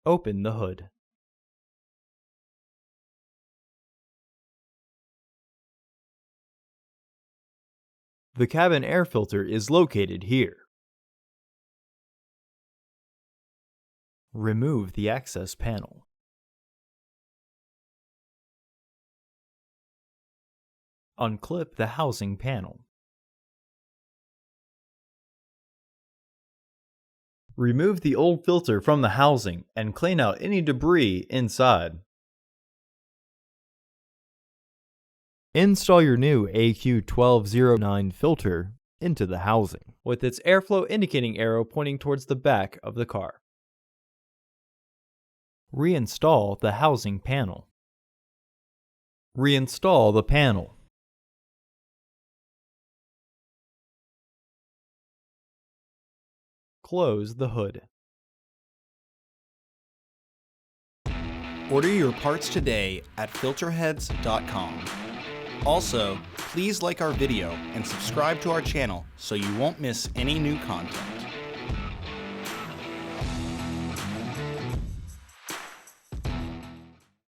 Open the hood. The cabin air filter is located here. Remove the access panel. Unclip the housing panel. Remove the old filter from the housing and clean out any debris inside. Install your new AQ1209 filter into the housing, with its airflow indicating arrow pointing towards the back of the car. Reinstall the housing panel. Reinstall the panel. Close the hood. Order your parts today at Filterheads.com. Also, please like our video and subscribe to our channel so you won't miss any new content.